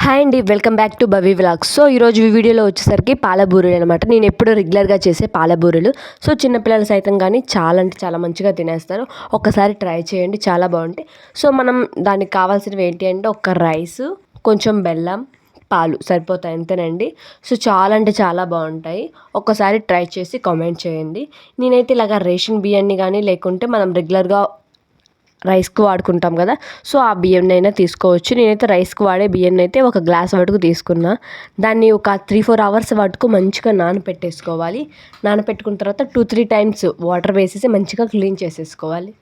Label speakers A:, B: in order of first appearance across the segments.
A: Hi అండి, welcome back to Bhavi vlogs. So ఈరోజు ఈ వీడియోలో వచ్చేసరికి పాలబూరెలు అనమాట. నేను ఎప్పుడు రెగ్యులర్గా చేసే పాలబూరెలు. సో చిన్నపిల్లలు సైతం కానీ చాలా అంటే చాలా మంచిగా తినేస్తారు. ఒక్కసారి ట్రై చేయండి, చాలా బాగుంటాయి. సో మనం దానికి కావాల్సినవి ఏంటి అంటే ఒక రైసు, కొంచెం బెల్లం, పాలు సరిపోతాయి, అంతేనండి. సో చాలా అంటే చాలా బాగుంటాయి. ఒక్కసారి ట్రై చేసి కామెంట్ చేయండి. నేనైతే ఇలాగ రేషన్ బియ్యాన్ని కానీ లేకుంటే మనం రెగ్యులర్గా రైస్కి వాడుకుంటాం కదా, సో ఆ బియ్యాన్ని అయినా తీసుకోవచ్చు. నేనైతే రైస్కి వాడే బియ్యాన్ని అయితే ఒక గ్లాస్ వరకు తీసుకున్నా. దాన్ని ఒక 3-4 అవర్స్ వరకు మంచిగా నానపెట్టేసుకోవాలి. నానపెట్టుకున్న తర్వాత 2-3 టైమ్స్ వాటర్ వేసేసి మంచిగా క్లీన్ చేసేసుకోవాలి.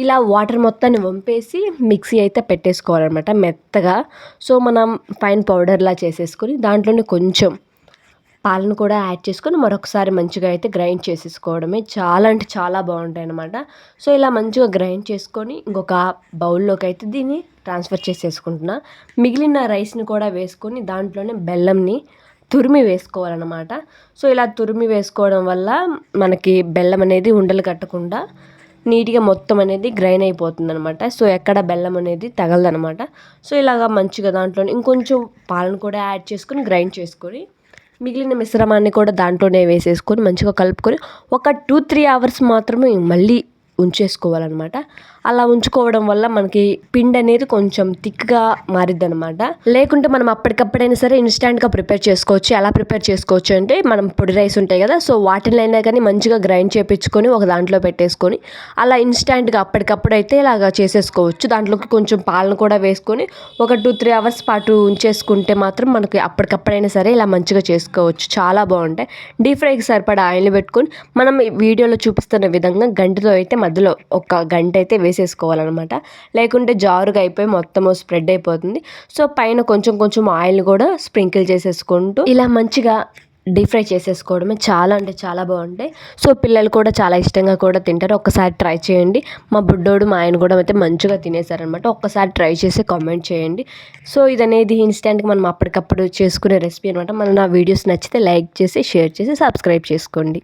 A: ఇలా వాటర్ మొత్తాన్ని వంపేసి మిక్సీ అయితే పెట్టేసుకోవాలన్నమాట మెత్తగా. సో మనం ఫైన్ పౌడర్లా చేసేసుకొని దాంట్లోనే కొంచెం పాలను కూడా యాడ్ చేసుకొని మరొకసారి మంచిగా అయితే గ్రైండ్ చేసేసుకోవడమే. చాలా అంటే చాలా బాగుంటాయి అన్నమాట. సో ఇలా మంచిగా గ్రైండ్ చేసుకొని ఇంకొక బౌల్లోకి అయితే దీన్ని ట్రాన్స్ఫర్ చేసేసుకుంటున్నా. మిగిలిన రైస్ని కూడా వేసుకొని దాంట్లోనే బెల్లంని తురిమి వేసుకోవాలన్నమాట. సో ఇలా తురిమి వేసుకోవడం వల్ల మనకి బెల్లం అనేది ఉండలు కట్టకుండా నీట్గా మొత్తం అనేది గ్రైండ్ అయిపోతుంది అనమాట. సో ఎక్కడ బెల్లం అనేది తగలదనమాట. సో ఇలాగా మంచిగా దాంట్లో ఇంకొంచెం పాలను కూడా యాడ్ చేసుకొని గ్రైండ్ చేసుకొని మిగిలిన మిశ్రమాన్ని కూడా దాంట్లోనే వేసేసుకొని మంచిగా కలుపుకొని ఒక 2-3 అవర్స్ మాత్రమే మళ్ళీ ఉంచేసుకోవాలన్నమాట. అలా ఉంచుకోవడం వల్ల మనకి పిండి అనేది కొంచెం థిక్గా మారిద్ది అనమాట. లేకుంటే మనం అప్పటికప్పుడైనా సరే ఇన్స్టాంట్గా ప్రిపేర్ చేసుకోవచ్చు. ఎలా ప్రిపేర్ చేసుకోవచ్చు అంటే మనం పొడి రైస్ ఉంటాయి కదా, సో వాటినైనా కానీ మంచిగా గ్రైండ్ చేపించుకొని ఒక దాంట్లో పెట్టేసుకొని అలా ఇన్స్టాంట్గా అప్పటికప్పుడు అయితే ఇలాగా చేసేసుకోవచ్చు. దాంట్లోకి కొంచెం పాలను కూడా వేసుకొని ఒక 2-3 అవర్స్ పాటు ఉంచేసుకుంటే మాత్రం మనకి అప్పటికప్పుడైనా సరే ఇలా మంచిగా చేసుకోవచ్చు. చాలా బాగుంటాయి. డీప్ ఫ్రైకి సరిపడా ఆయిల్ పెట్టుకొని మనం వీడియోలో చూపిస్తున్న విధంగా గంటతో అయితే మధ్యలో ఒక గంట అయితే వేసేసుకోవాలన్నమాట. లేకుంటే జారుగా అయిపోయి మొత్తము స్ప్రెడ్ అయిపోతుంది. సో పైన కొంచెం కొంచెం ఆయిల్ కూడా స్ప్రింకిల్ చేసేసుకుంటూ ఇలా మంచిగా డీప్ ఫ్రై చేసేసుకోవడమే. చాలా అంటే చాలా బాగుంటాయి. సో పిల్లలు కూడా చాలా ఇష్టంగా కూడా తింటారు. ఒక్కసారి ట్రై చేయండి. మా బుడ్డోడు మా ఆయన కూడా అయితే మంచిగా తినేశారనమాట. ఒక్కసారి ట్రై చేసి కామెంట్ చేయండి. సో ఇదనేది ఇన్స్టెంట్గా మనం అప్పటికప్పుడు చేసుకునే రెసిపీ అనమాట. మన నా వీడియోస్ నచ్చితే లైక్ చేసి షేర్ చేసి సబ్స్క్రైబ్ చేసుకోండి.